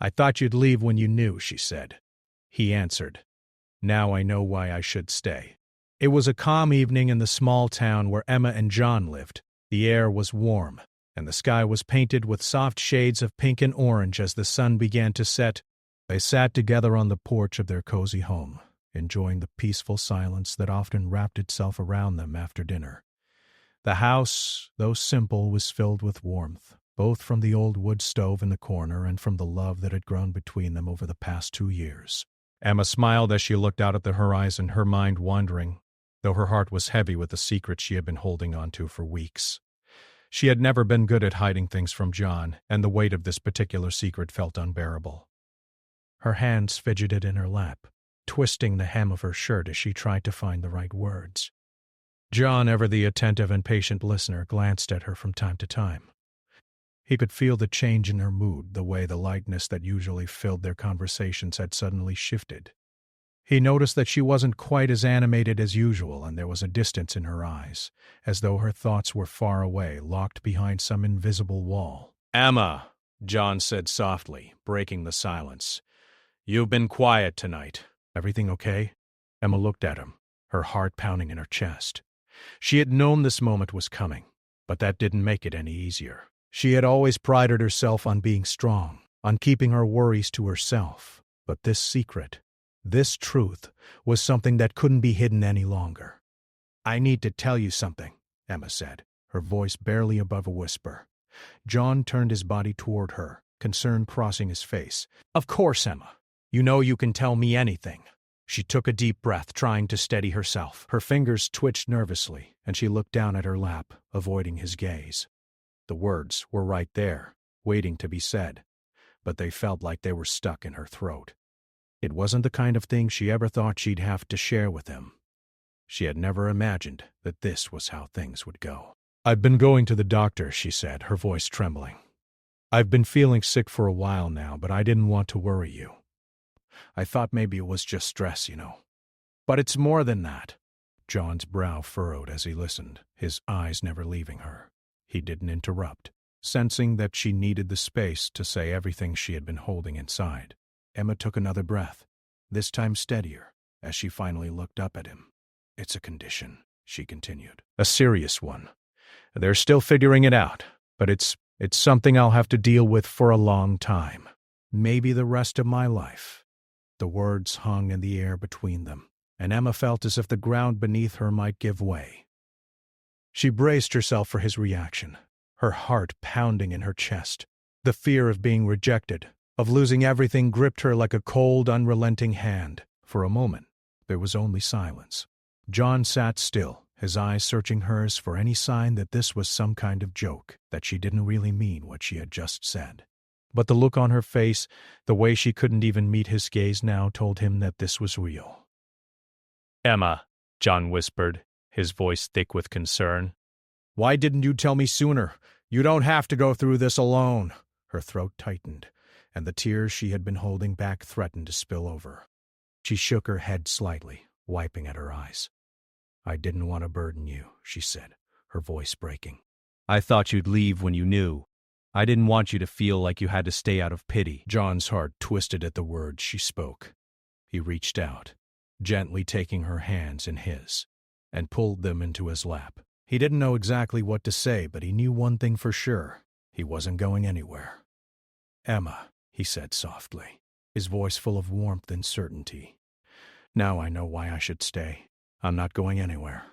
"I thought you'd leave when you knew," she said. He answered, "Now I know why I should stay." It was a calm evening in the small town where Emma and John lived. The air was warm, and the sky was painted with soft shades of pink and orange as the sun began to set. They sat together on the porch of their cozy home, enjoying the peaceful silence that often wrapped itself around them after dinner. The house, though simple, was filled with warmth, both from the old wood stove in the corner and from the love that had grown between them over the past 2 years. Emma smiled as she looked out at the horizon, her mind wandering, though her heart was heavy with the secret she had been holding on to for weeks. She had never been good at hiding things from John, and the weight of this particular secret felt unbearable. Her hands fidgeted in her lap, twisting the hem of her shirt as she tried to find the right words. John, ever the attentive and patient listener, glanced at her from time to time. He could feel the change in her mood, the way the lightness that usually filled their conversations had suddenly shifted. He noticed that she wasn't quite as animated as usual, and there was a distance in her eyes, as though her thoughts were far away, locked behind some invisible wall. "Emma," John said softly, breaking the silence, "you've been quiet tonight. Everything okay?" Emma looked at him, her heart pounding in her chest. She had known this moment was coming, but that didn't make it any easier. She had always prided herself on being strong, on keeping her worries to herself, but this secret, this truth, was something that couldn't be hidden any longer. "I need to tell you something," Emma said, her voice barely above a whisper. John turned his body toward her, concern crossing his face. "Of course, Emma. You know you can tell me anything." She took a deep breath, trying to steady herself. Her fingers twitched nervously, and she looked down at her lap, avoiding his gaze. The words were right there, waiting to be said, but they felt like they were stuck in her throat. It wasn't the kind of thing she ever thought she'd have to share with him. She had never imagined that this was how things would go. "I've been going to the doctor," she said, her voice trembling. "I've been feeling sick for a while now, but I didn't want to worry you. I thought maybe it was just stress, you know. But it's more than that." John's brow furrowed as he listened, his eyes never leaving her. He didn't interrupt, sensing that she needed the space to say everything she had been holding inside. Emma took another breath, this time steadier, as she finally looked up at him. "It's a condition," she continued. "A serious one. They're still figuring it out, but it's something I'll have to deal with for a long time. Maybe the rest of my life." The words hung in the air between them, and Emma felt as if the ground beneath her might give way. She braced herself for his reaction, her heart pounding in her chest. The fear of being rejected, of losing everything, gripped her like a cold, unrelenting hand. For a moment, there was only silence. John sat still, his eyes searching hers for any sign that this was some kind of joke, that she didn't really mean what she had just said. But the look on her face, the way she couldn't even meet his gaze now, told him that this was real. "Emma," John whispered, his voice thick with concern. "Why didn't you tell me sooner? You don't have to go through this alone." Her throat tightened, and the tears she had been holding back threatened to spill over. She shook her head slightly, wiping at her eyes. "I didn't want to burden you," she said, her voice breaking. "I thought you'd leave when you knew. I didn't want you to feel like you had to stay out of pity." John's heart twisted at the words she spoke. He reached out, gently taking her hands in his, and pulled them into his lap. He didn't know exactly what to say, but he knew one thing for sure. He wasn't going anywhere. "Emma," he said softly, his voice full of warmth and certainty. "Now I know why I should stay. I'm not going anywhere.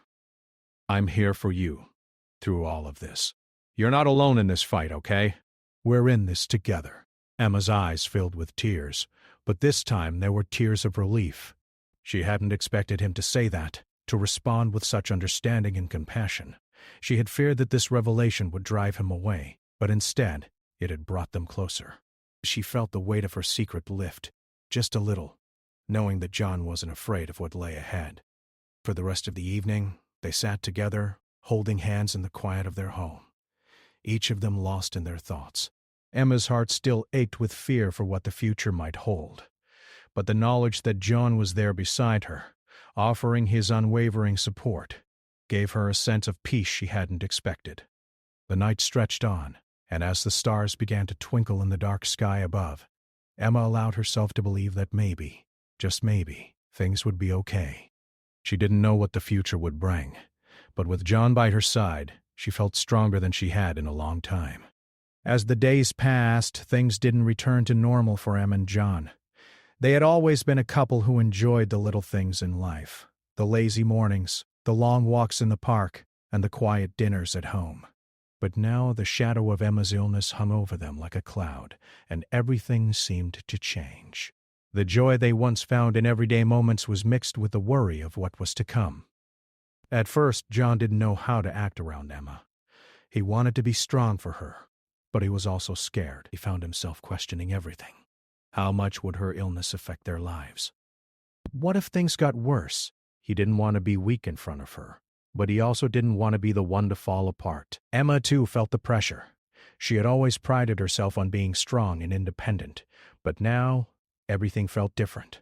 I'm here for you, through all of this. You're not alone in this fight, okay? We're in this together." Emma's eyes filled with tears, but this time there were tears of relief. She hadn't expected him to say that, to respond with such understanding and compassion. She had feared that this revelation would drive him away, but instead, it had brought them closer. She felt the weight of her secret lift, just a little, knowing that John wasn't afraid of what lay ahead. For the rest of the evening, they sat together, holding hands in the quiet of their home, each of them lost in their thoughts. Emma's heart still ached with fear for what the future might hold, but the knowledge that John was there beside her, offering his unwavering support, gave her a sense of peace she hadn't expected. The night stretched on, and as the stars began to twinkle in the dark sky above, Emma allowed herself to believe that maybe, just maybe, things would be okay. She didn't know what the future would bring, but with John by her side, she felt stronger than she had in a long time. As the days passed, things didn't return to normal for Emma and John. They had always been a couple who enjoyed the little things in life, the lazy mornings, the long walks in the park, and the quiet dinners at home. But now the shadow of Emma's illness hung over them like a cloud, and everything seemed to change. The joy they once found in everyday moments was mixed with the worry of what was to come. At first, John didn't know how to act around Emma. He wanted to be strong for her, but he was also scared. He found himself questioning everything. How much would her illness affect their lives? What if things got worse? He didn't want to be weak in front of her, but he also didn't want to be the one to fall apart. Emma, too, felt the pressure. She had always prided herself on being strong and independent, but now everything felt different.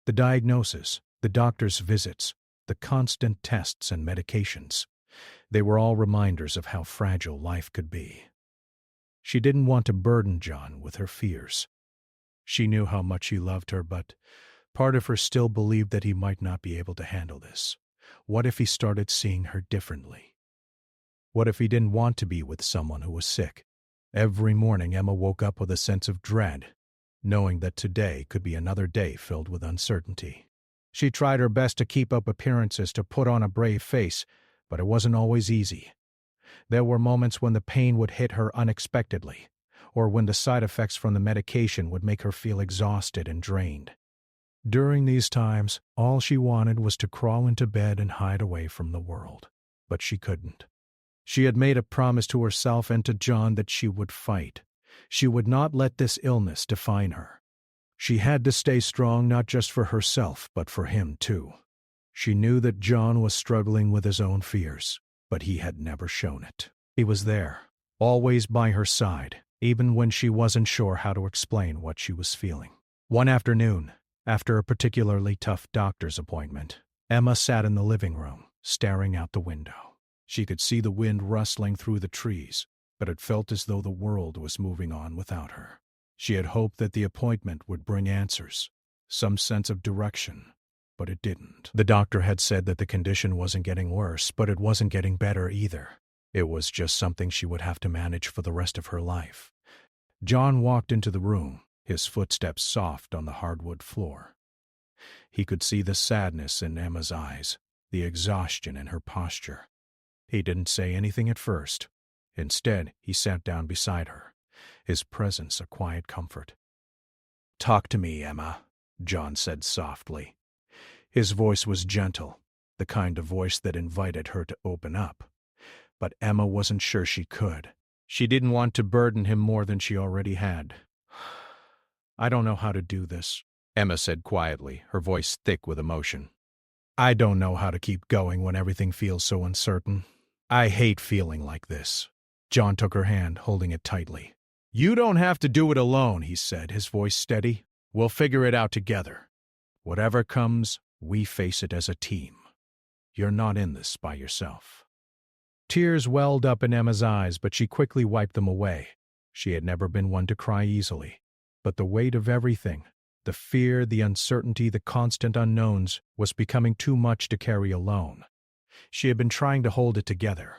The diagnosis, the doctor's visits, the constant tests and medications, they were all reminders of how fragile life could be. She didn't want to burden John with her fears. She knew how much he loved her, but part of her still believed that he might not be able to handle this. What if he started seeing her differently? What if he didn't want to be with someone who was sick? Every morning Emma woke up with a sense of dread, knowing that today could be another day filled with uncertainty. She tried her best to keep up appearances, to put on a brave face, but it wasn't always easy. There were moments when the pain would hit her unexpectedly, or when the side effects from the medication would make her feel exhausted and drained. During these times, all she wanted was to crawl into bed and hide away from the world. But she couldn't. She had made a promise to herself and to John that she would fight. She would not let this illness define her. She had to stay strong, not just for herself, but for him too. She knew that John was struggling with his own fears, but he had never shown it. He was there, always by her side, even when she wasn't sure how to explain what she was feeling. One afternoon, after a particularly tough doctor's appointment, Emma sat in the living room, staring out the window. She could see the wind rustling through the trees, but it felt as though the world was moving on without her. She had hoped that the appointment would bring answers, some sense of direction, but it didn't. The doctor had said that the condition wasn't getting worse, but it wasn't getting better either. It was just something she would have to manage for the rest of her life. John walked into the room, his footsteps soft on the hardwood floor. He could see the sadness in Emma's eyes, the exhaustion in her posture. He didn't say anything at first. Instead, he sat down beside her, his presence a quiet comfort. "Talk to me, Emma," John said softly. His voice was gentle, the kind of voice that invited her to open up. But Emma wasn't sure she could. She didn't want to burden him more than she already had. "I don't know how to do this," Emma said quietly, her voice thick with emotion. "I don't know how to keep going when everything feels so uncertain. I hate feeling like this." John took her hand, holding it tightly. "You don't have to do it alone," he said, his voice steady. "We'll figure it out together. Whatever comes, we face it as a team. You're not in this by yourself." Tears welled up in Emma's eyes, but she quickly wiped them away. She had never been one to cry easily. But the weight of everything, the fear, the uncertainty, the constant unknowns, was becoming too much to carry alone. She had been trying to hold it together,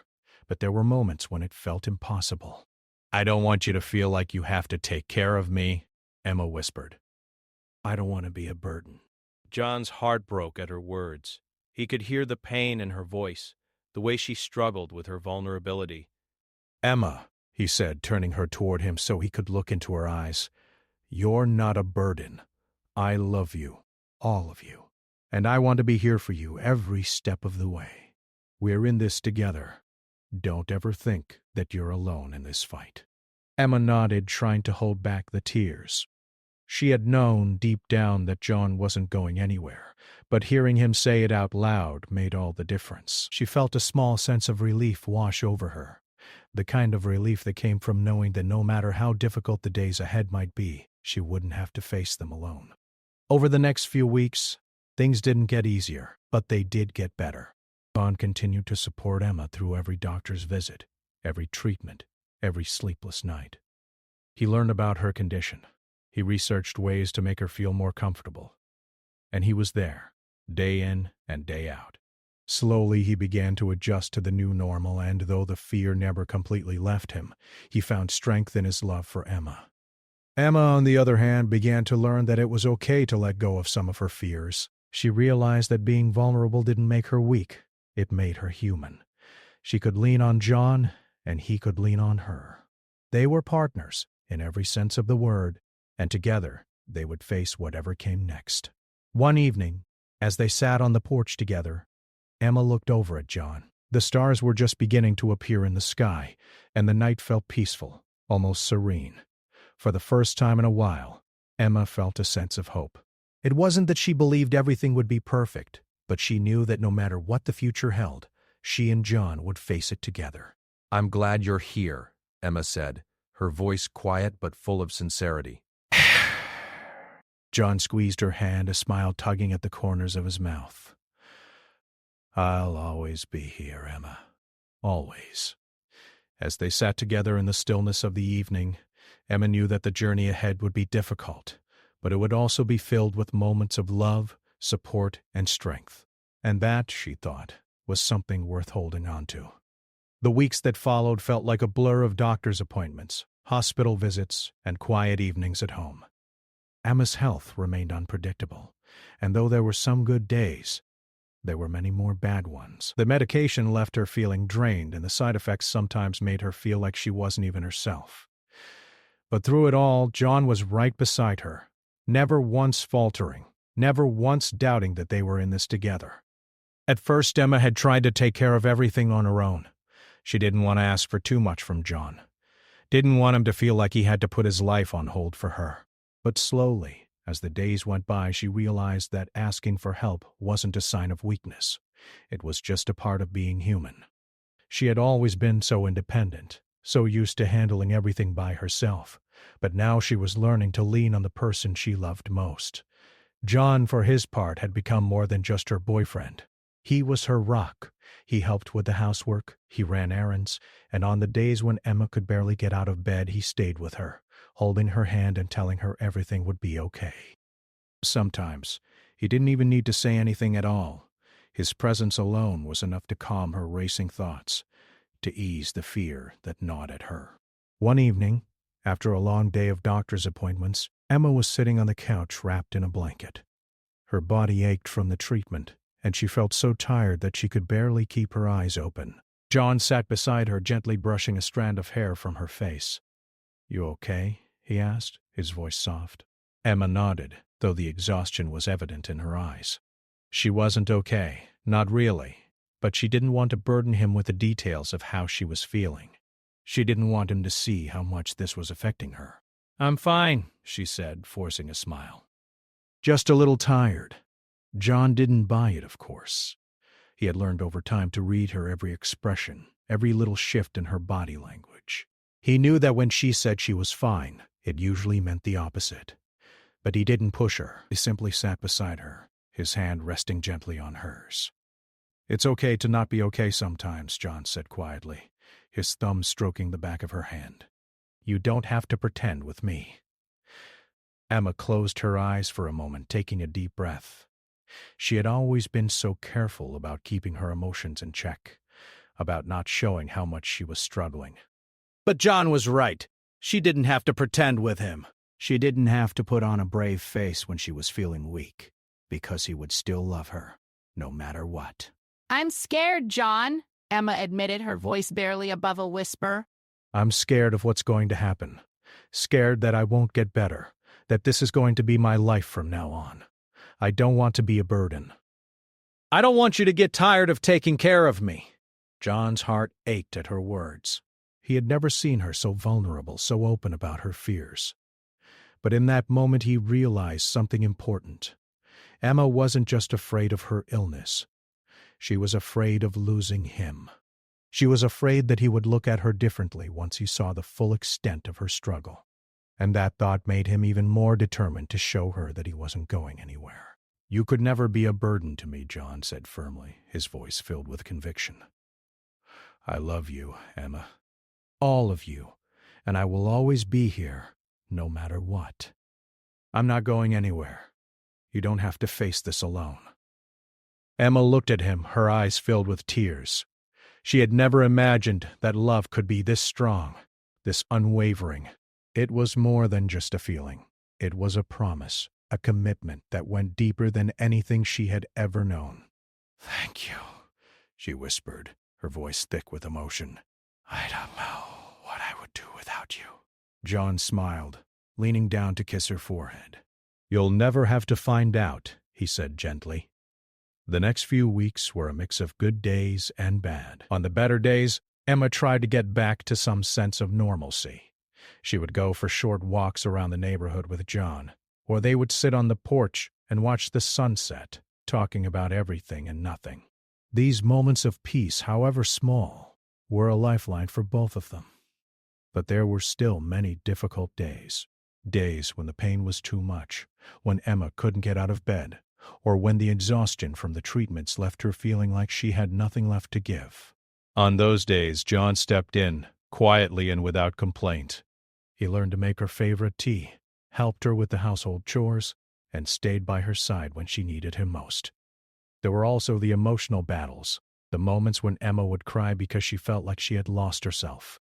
but there were moments when it felt impossible. "I don't want you to feel like you have to take care of me," Emma whispered. "I don't want to be a burden." John's heart broke at her words. He could hear the pain in her voice, the way she struggled with her vulnerability. "Emma," he said, turning her toward him so he could look into her eyes, "you're not a burden. I love you, all of you, and I want to be here for you every step of the way. We're in this together. Don't ever think that you're alone in this fight." Emma nodded, trying to hold back the tears. She had known deep down that John wasn't going anywhere, but hearing him say it out loud made all the difference. She felt a small sense of relief wash over her, the kind of relief that came from knowing that no matter how difficult the days ahead might be, she wouldn't have to face them alone. Over the next few weeks, things didn't get easier, but they did get better. John continued to support Emma through every doctor's visit, every treatment, every sleepless night. He learned about her condition. He researched ways to make her feel more comfortable. And he was there, day in and day out. Slowly he began to adjust to the new normal, and though the fear never completely left him, he found strength in his love for Emma. Emma, on the other hand, began to learn that it was okay to let go of some of her fears. She realized that being vulnerable didn't make her weak, it made her human. She could lean on John, and he could lean on her. They were partners, in every sense of the word, and together they would face whatever came next. One evening, as they sat on the porch together, Emma looked over at John. The stars were just beginning to appear in the sky, and the night felt peaceful, almost serene. For the first time in a while, Emma felt a sense of hope. It wasn't that she believed everything would be perfect, but she knew that no matter what the future held, she and John would face it together. "I'm glad you're here," Emma said, her voice quiet but full of sincerity. John squeezed her hand, a smile tugging at the corners of his mouth. "I'll always be here, Emma. Always." As they sat together in the stillness of the evening, Emma knew that the journey ahead would be difficult, but it would also be filled with moments of love, support, and strength. And that, she thought, was something worth holding on to. The weeks that followed felt like a blur of doctor's appointments, hospital visits, and quiet evenings at home. Emma's health remained unpredictable, and though there were some good days, there were many more bad ones. The medication left her feeling drained, and the side effects sometimes made her feel like she wasn't even herself. But through it all, John was right beside her, never once faltering, never once doubting that they were in this together. At first, Emma had tried to take care of everything on her own. She didn't want to ask for too much from John. Didn't want him to feel like he had to put his life on hold for her. But slowly, as the days went by, she realized that asking for help wasn't a sign of weakness. It was just a part of being human. She had always been so independent, so used to handling everything by herself, but now she was learning to lean on the person she loved most. John, for his part, had become more than just her boyfriend. He was her rock. He helped with the housework, he ran errands, and on the days when Emma could barely get out of bed, he stayed with her, holding her hand and telling her everything would be okay. Sometimes, he didn't even need to say anything at all. His presence alone was enough to calm her racing thoughts, to ease the fear that gnawed at her. One evening, after a long day of doctor's appointments, Emma was sitting on the couch wrapped in a blanket. Her body ached from the treatment, and she felt so tired that she could barely keep her eyes open. John sat beside her, gently brushing a strand of hair from her face. "You okay?" he asked, his voice soft. Emma nodded, though the exhaustion was evident in her eyes. She wasn't okay, not really, but she didn't want to burden him with the details of how she was feeling. She didn't want him to see how much this was affecting her. "I'm fine," she said, forcing a smile. "Just a little tired." John didn't buy it, of course. He had learned over time to read her every expression, every little shift in her body language. He knew that when she said she was fine, it usually meant the opposite. But he didn't push her. He simply sat beside her, his hand resting gently on hers. "It's okay to not be okay sometimes," John said quietly, his thumb stroking the back of her hand. "You don't have to pretend with me." Emma closed her eyes for a moment, taking a deep breath. She had always been so careful about keeping her emotions in check, about not showing how much she was struggling. But John was right. She didn't have to pretend with him. She didn't have to put on a brave face when she was feeling weak, because he would still love her, no matter what. "I'm scared, John," Emma admitted, her voice barely above a whisper. "I'm scared of what's going to happen. Scared that I won't get better, that this is going to be my life from now on. I don't want to be a burden." "I don't want you to get tired of taking care of me." John's heart ached at her words. He had never seen her so vulnerable, so open about her fears. But in that moment he realized something important. Emma wasn't just afraid of her illness. She was afraid of losing him. She was afraid that he would look at her differently once he saw the full extent of her struggle. And that thought made him even more determined to show her that he wasn't going anywhere. "You could never be a burden to me," John said firmly, his voice filled with conviction. "I love you, Emma. All of you, and I will always be here, no matter what." I'm not going anywhere. You don't have to face this alone." Emma looked at him, her eyes filled with tears. She had never imagined that love could be this strong, this unwavering. It was more than just a feeling. It was a promise, a commitment that went deeper than anything she had ever known. "Thank you," she whispered, her voice thick with emotion. "I don't know what I would do without you." John smiled, leaning down to kiss her forehead. "You'll never have to find out," he said gently. The next few weeks were a mix of good days and bad. On the better days, Emma tried to get back to some sense of normalcy. She would go for short walks around the neighborhood with John, or they would sit on the porch and watch the sunset, talking about everything and nothing. These moments of peace, however small, were a lifeline for both of them. But there were still many difficult days. Days when the pain was too much, when Emma couldn't get out of bed, or when the exhaustion from the treatments left her feeling like she had nothing left to give. On those days, John stepped in, quietly and without complaint. He learned to make her favorite tea, helped her with the household chores, and stayed by her side when she needed him most. There were also the emotional battles, the moments when Emma would cry because she felt like she had lost herself.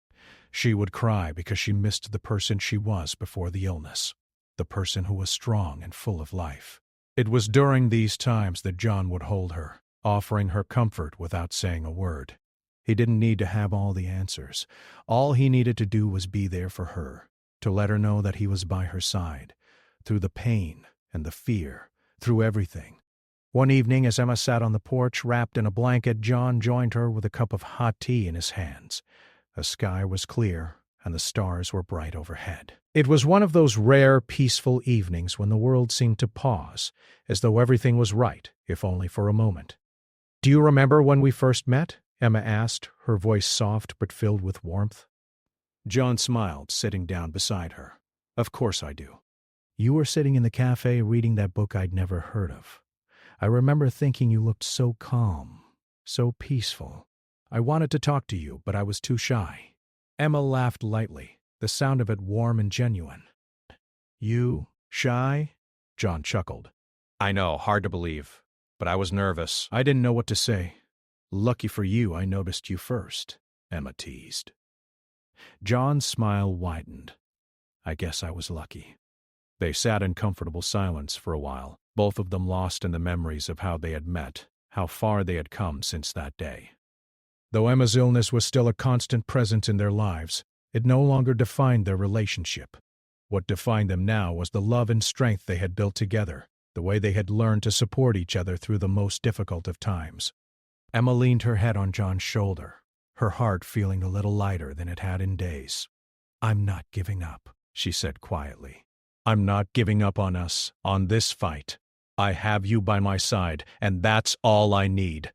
She would cry because she missed the person she was before the illness, the person who was strong and full of life. It was during these times that John would hold her, offering her comfort without saying a word. He didn't need to have all the answers. All he needed to do was be there for her, to let her know that he was by her side, through the pain and the fear, through everything. One evening, as Emma sat on the porch, wrapped in a blanket, John joined her with a cup of hot tea in his hands. The sky was clear, and the stars were bright overhead. It was one of those rare, peaceful evenings when the world seemed to pause, as though everything was right, if only for a moment. "Do you remember when we first met?" Emma asked, her voice soft but filled with warmth. John smiled, sitting down beside her. "Of course I do. You were sitting in the cafe reading that book I'd never heard of. I remember thinking you looked so calm, so peaceful. I wanted to talk to you, but I was too shy." Emma laughed lightly, the sound of it warm and genuine. "You shy?" John chuckled. "I know, hard to believe, but I was nervous. I didn't know what to say. Lucky for you, I noticed you first," Emma teased. John's smile widened. "I guess I was lucky." They sat in comfortable silence for a while, both of them lost in the memories of how they had met, how far they had come since that day. Though Emma's illness was still a constant presence in their lives, it no longer defined their relationship. What defined them now was the love and strength they had built together, the way they had learned to support each other through the most difficult of times. Emma leaned her head on John's shoulder, her heart feeling a little lighter than it had in days. "I'm not giving up," she said quietly. "I'm not giving up on us, on this fight. I have you by my side, and that's all I need."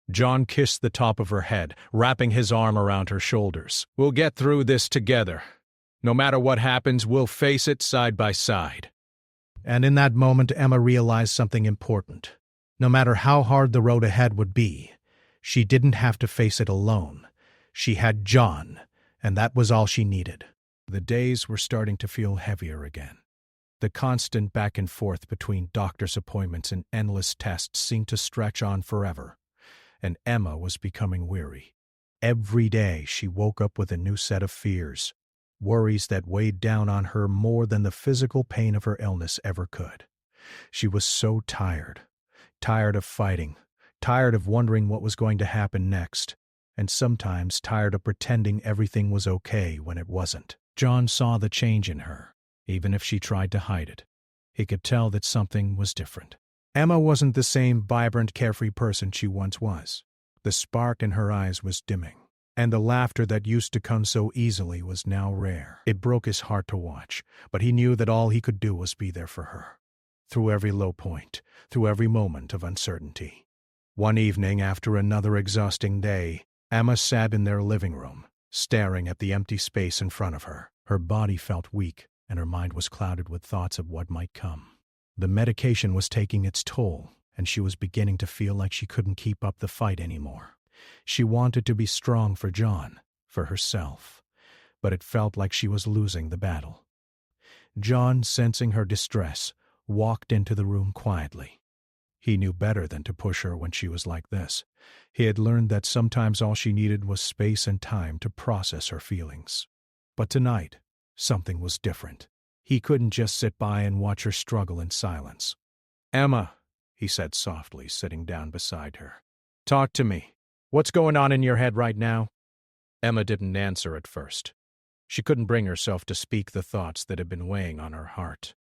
John kissed the top of her head, wrapping his arm around her shoulders. "We'll get through this together. No matter what happens, we'll face it side by side." And in that moment, Emma realized something important. No matter how hard the road ahead would be, she didn't have to face it alone. She had John, and that was all she needed. The days were starting to feel heavier again. The constant back and forth between doctor's appointments and endless tests seemed to stretch on forever, and Emma was becoming weary. Every day she woke up with a new set of fears, worries that weighed down on her more than the physical pain of her illness ever could. She was so tired of fighting, tired of wondering what was going to happen next, and sometimes tired of pretending everything was okay when it wasn't. John saw the change in her, even if she tried to hide it. He could tell that something was different. Emma wasn't the same vibrant, carefree person she once was. The spark in her eyes was dimming, and the laughter that used to come so easily was now rare. It broke his heart to watch, but he knew that all he could do was be there for her, through every low point, through every moment of uncertainty. One evening, after another exhausting day, Emma sat in their living room, staring at the empty space in front of her. Her body felt weak, and her mind was clouded with thoughts of what might come. The medication was taking its toll, and she was beginning to feel like she couldn't keep up the fight anymore. She wanted to be strong for John, for herself, but it felt like she was losing the battle. John, sensing her distress, walked into the room quietly. He knew better than to push her when she was like this. He had learned that sometimes all she needed was space and time to process her feelings. But tonight, something was different. He couldn't just sit by and watch her struggle in silence. "Emma," he said softly, sitting down beside her. "Talk to me. What's going on in your head right now?" Emma didn't answer at first. She couldn't bring herself to speak the thoughts that had been weighing on her heart.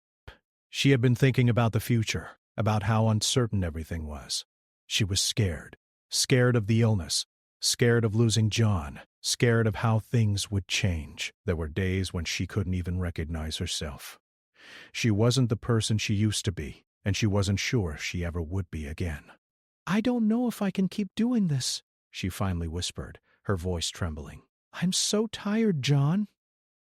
She had been thinking about the future, about how uncertain everything was. She was scared. Scared of the illness. Scared of losing John. Scared of how things would change. There were days when she couldn't even recognize herself. She wasn't the person she used to be, and she wasn't sure she ever would be again. "I don't know if I can keep doing this," she finally whispered, her voice trembling. "I'm so tired, John."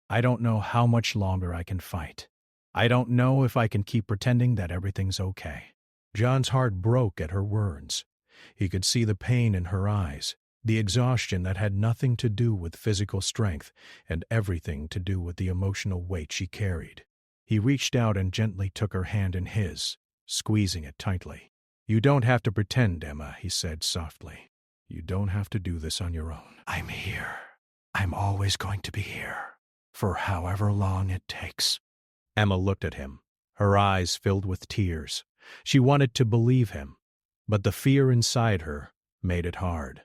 "I don't know how much longer I can fight. I don't know if I can keep pretending that everything's okay." John's heart broke at her words. He could see the pain in her eyes, the exhaustion that had nothing to do with physical strength and everything to do with the emotional weight she carried. He reached out and gently took her hand in his, squeezing it tightly. "You don't have to pretend, Emma," he said softly. "You don't have to do this on your own. I'm here. I'm always going to be here, for however long it takes." Emma looked at him, her eyes filled with tears. She wanted to believe him, but the fear inside her made it hard.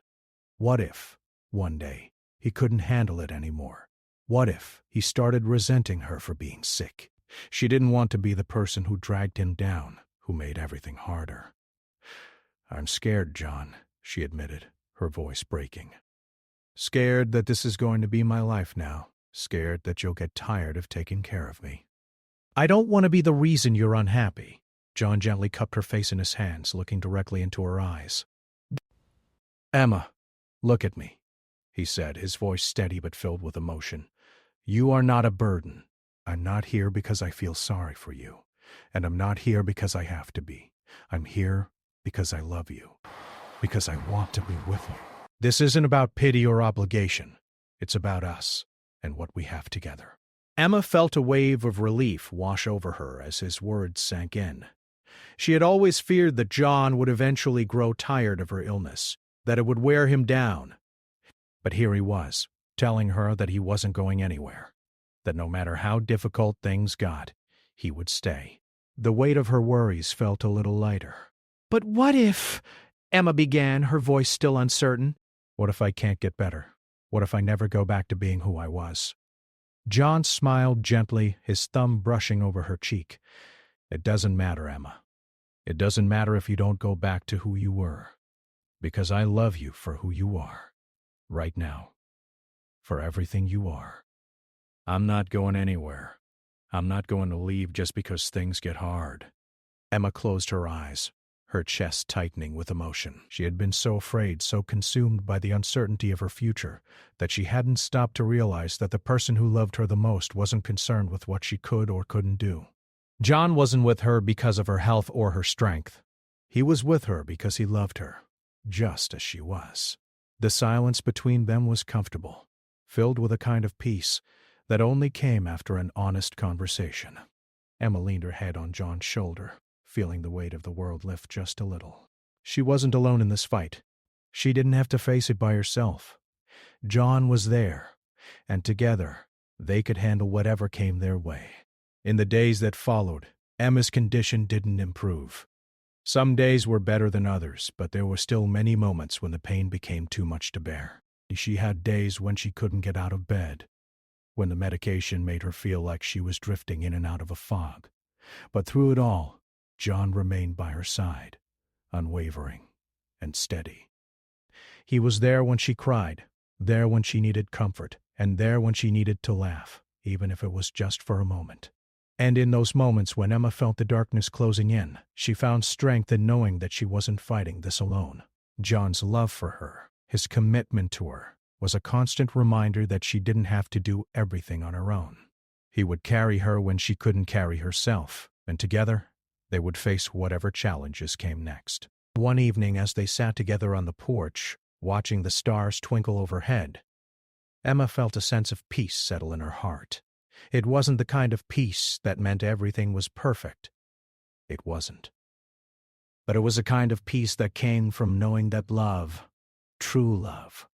What if, one day, he couldn't handle it anymore? What if he started resenting her for being sick? She didn't want to be the person who dragged him down, who made everything harder. "I'm scared, John," she admitted, her voice breaking. "Scared that this is going to be my life now. Scared that you'll get tired of taking care of me." "I don't want to be the reason you're unhappy." John gently cupped her face in his hands, looking directly into her eyes. "Emma, look at me," he said, his voice steady but filled with emotion. "You are not a burden. I'm not here because I feel sorry for you, and I'm not here because I have to be. I'm here because I love you, because I want to be with you. This isn't about pity or obligation. It's about us and what we have together." Emma felt a wave of relief wash over her as his words sank in. She had always feared that John would eventually grow tired of her illness, that it would wear him down. But here he was, telling her that he wasn't going anywhere, that no matter how difficult things got, he would stay. The weight of her worries felt a little lighter. "But what if—" Emma began, her voice still uncertain. "What if I can't get better? What if I never go back to being who I was?" John smiled gently, his thumb brushing over her cheek. "It doesn't matter, Emma. It doesn't matter if you don't go back to who you were, because I love you for who you are, right now, for everything you are. I'm not going anywhere. I'm not going to leave just because things get hard." Emma closed her eyes, her chest tightening with emotion. She had been so afraid, so consumed by the uncertainty of her future, that she hadn't stopped to realize that the person who loved her the most wasn't concerned with what she could or couldn't do. John wasn't with her because of her health or her strength. He was with her because he loved her, just as she was. The silence between them was comfortable, filled with a kind of peace that only came after an honest conversation. Emma leaned her head on John's shoulder, feeling the weight of the world lift just a little. She wasn't alone in this fight. She didn't have to face it by herself. John was there, and together they could handle whatever came their way. In the days that followed, Emma's condition didn't improve. Some days were better than others, but there were still many moments when the pain became too much to bear. She had days when she couldn't get out of bed, when the medication made her feel like she was drifting in and out of a fog. But through it all, John remained by her side, unwavering and steady. He was there when she cried, there when she needed comfort, and there when she needed to laugh, even if it was just for a moment. And in those moments when Emma felt the darkness closing in, she found strength in knowing that she wasn't fighting this alone. John's love for her, his commitment to her, was a constant reminder that she didn't have to do everything on her own. He would carry her when she couldn't carry herself, and together, they would face whatever challenges came next. One evening, as they sat together on the porch, watching the stars twinkle overhead, Emma felt a sense of peace settle in her heart. It wasn't the kind of peace that meant everything was perfect. It wasn't. But it was a kind of peace that came from knowing that love, true love,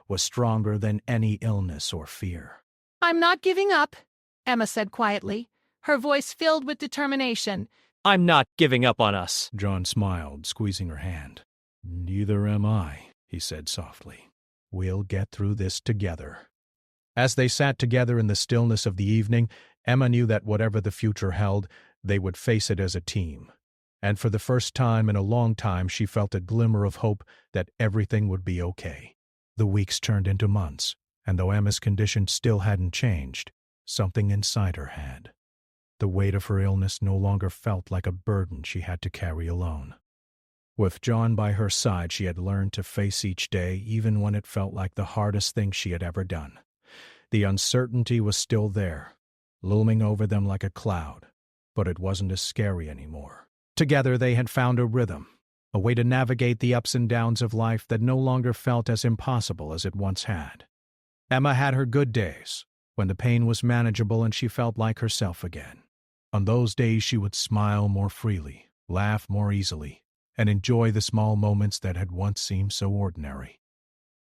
was stronger than any illness or fear. I'm not giving up, Emma said quietly, her voice filled with determination. I'm not giving up on us. John smiled, squeezing her hand. Neither am I, he said softly. We'll get through this together. As they sat together in the stillness of the evening, Emma knew that whatever the future held, they would face it as a team. And for the first time in a long time, she felt a glimmer of hope that everything would be okay. The weeks turned into months, and though Emma's condition still hadn't changed, something inside her had. The weight of her illness no longer felt like a burden she had to carry alone. With John by her side, she had learned to face each day, even when it felt like the hardest thing she had ever done. The uncertainty was still there, looming over them like a cloud, but it wasn't as scary anymore. Together they had found a rhythm, a way to navigate the ups and downs of life that no longer felt as impossible as it once had. Emma had her good days, when the pain was manageable and she felt like herself again. On those days she would smile more freely, laugh more easily, and enjoy the small moments that had once seemed so ordinary.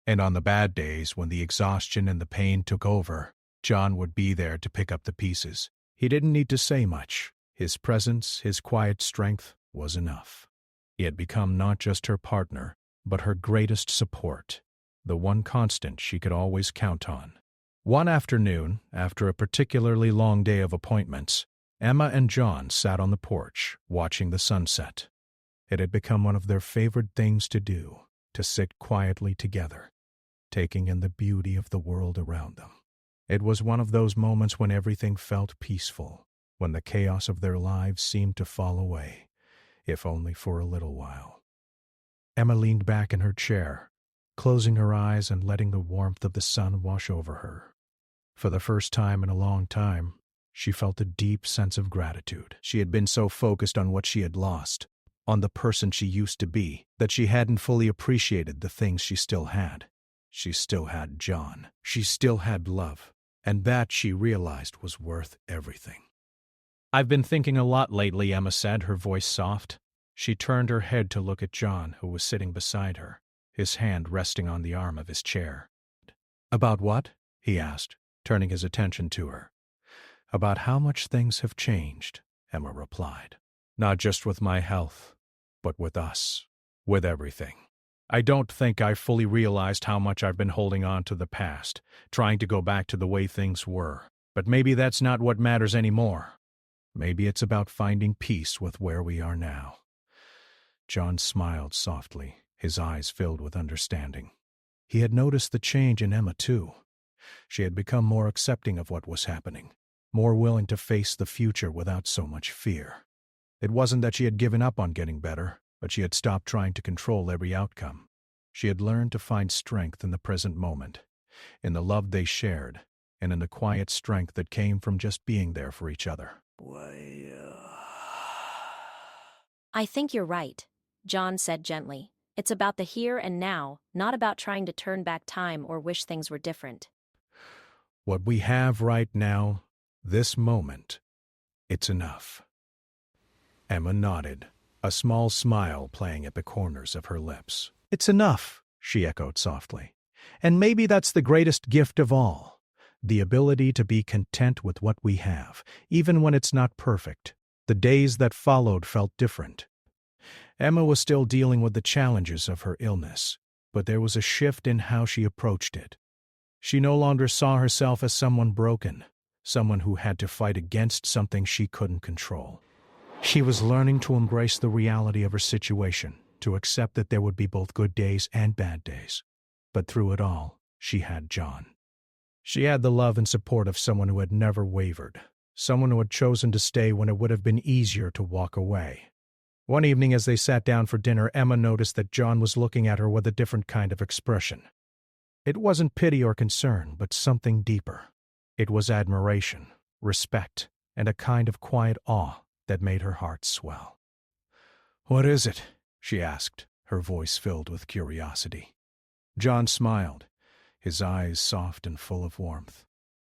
And on the bad days, when the exhaustion and the pain took over, John would be there to pick up the pieces. He didn't need to say much. His presence, his quiet strength, was enough. He had become not just her partner, but her greatest support, the one constant she could always count on. One afternoon, after a particularly long day of appointments, Emma and John sat on the porch, watching the sunset. It had become one of their favorite things to do, to sit quietly together, taking in the beauty of the world around them. It was one of those moments when everything felt peaceful, when the chaos of their lives seemed to fall away, if only for a little while. Emma leaned back in her chair, closing her eyes and letting the warmth of the sun wash over her. For the first time in a long time, she felt a deep sense of gratitude. She had been so focused on what she had lost, on the person she used to be, that she hadn't fully appreciated the things she still had. She still had John. She still had love. And that, she realized, was worth everything. I've been thinking a lot lately, Emma said, her voice soft. She turned her head to look at John, who was sitting beside her, his hand resting on the arm of his chair. About what? He asked, turning his attention to her. About how much things have changed, Emma replied. Not just with my health, but with us, with everything. I don't think I've fully realized how much I've been holding on to the past, trying to go back to the way things were. But maybe that's not what matters anymore. Maybe it's about finding peace with where we are now. John smiled softly, his eyes filled with understanding. He had noticed the change in Emma, too. She had become more accepting of what was happening, more willing to face the future without so much fear. It wasn't that she had given up on getting better, but she had stopped trying to control every outcome. She had learned to find strength in the present moment, in the love they shared, and in the quiet strength that came from just being there for each other. I think you're right, John said gently. It's about the here and now, not about trying to turn back time or wish things were different. What we have right now, this moment, it's enough. Emma nodded, a small smile playing at the corners of her lips. It's enough, she echoed softly. And maybe that's the greatest gift of all, the ability to be content with what we have, even when it's not perfect. The days that followed felt different. Emma was still dealing with the challenges of her illness, but there was a shift in how she approached it. She no longer saw herself as someone broken, someone who had to fight against something she couldn't control. She was learning to embrace the reality of her situation, to accept that there would be both good days and bad days. But through it all, she had John. She had the love and support of someone who had never wavered, someone who had chosen to stay when it would have been easier to walk away. One evening as they sat down for dinner, Emma noticed that John was looking at her with a different kind of expression. It wasn't pity or concern, but something deeper. It was admiration, respect, and a kind of quiet awe that made her heart swell. "What is it?" she asked, her voice filled with curiosity. John smiled, his eyes soft and full of warmth.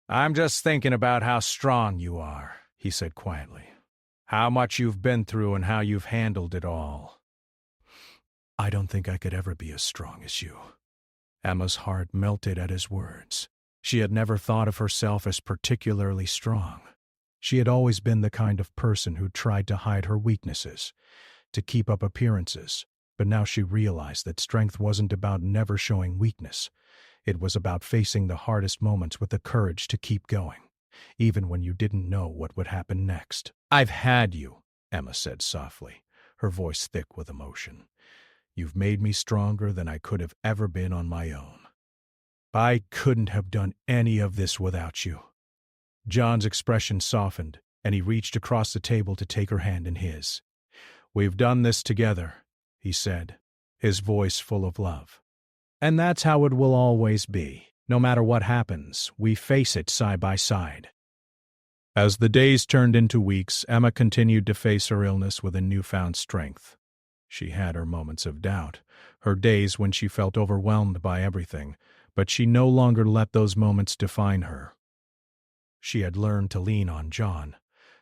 I'm just thinking about how strong you are, he said quietly. How much you've been through and how you've handled it all. I don't think I could ever be as strong as you. Emma's heart melted at his words. She had never thought of herself as particularly strong. She had always been the kind of person who tried to hide her weaknesses, to keep up appearances, but now she realized that strength wasn't about never showing weakness. It was about facing the hardest moments with the courage to keep going, even when you didn't know what would happen next. I've had you, Emma said softly, her voice thick with emotion. You've made me stronger than I could have ever been on my own. I couldn't have done any of this without you. John's expression softened, and he reached across the table to take her hand in his. We've done this together, he said, his voice full of love. And that's how it will always be. No matter what happens, we face it side by side. As the days turned into weeks, Emma continued to face her illness with a newfound strength. She had her moments of doubt, her days when she felt overwhelmed by everything, but she no longer let those moments define her. She had learned to lean on John,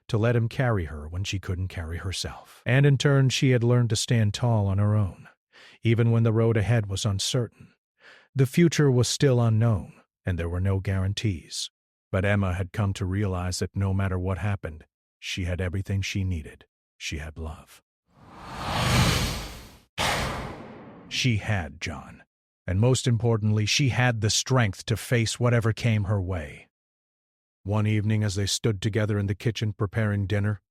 to let him carry her when she couldn't carry herself. And in turn, she had learned to stand tall on her own, even when the road ahead was uncertain. The future was still unknown, and there were no guarantees. But Emma had come to realize that no matter what happened, she had everything she needed. She had love. She had John, and most importantly, she had the strength to face whatever came her way. One evening, as they stood together in the kitchen preparing dinner,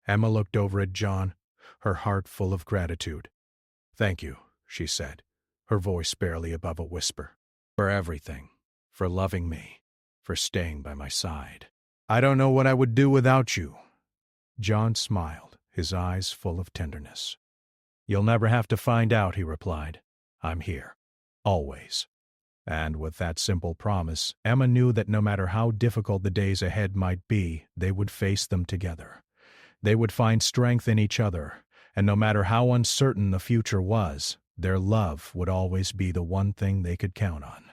Emma looked over at John, her heart full of gratitude. Thank you, she said, her voice barely above a whisper, for everything, for loving me, for staying by my side. I don't know what I would do without you. John smiled, his eyes full of tenderness. You'll never have to find out, he replied. I'm here, always. And with that simple promise, Emma knew that no matter how difficult the days ahead might be, they would face them together. They would find strength in each other, and no matter how uncertain the future was, their love would always be the one thing they could count on.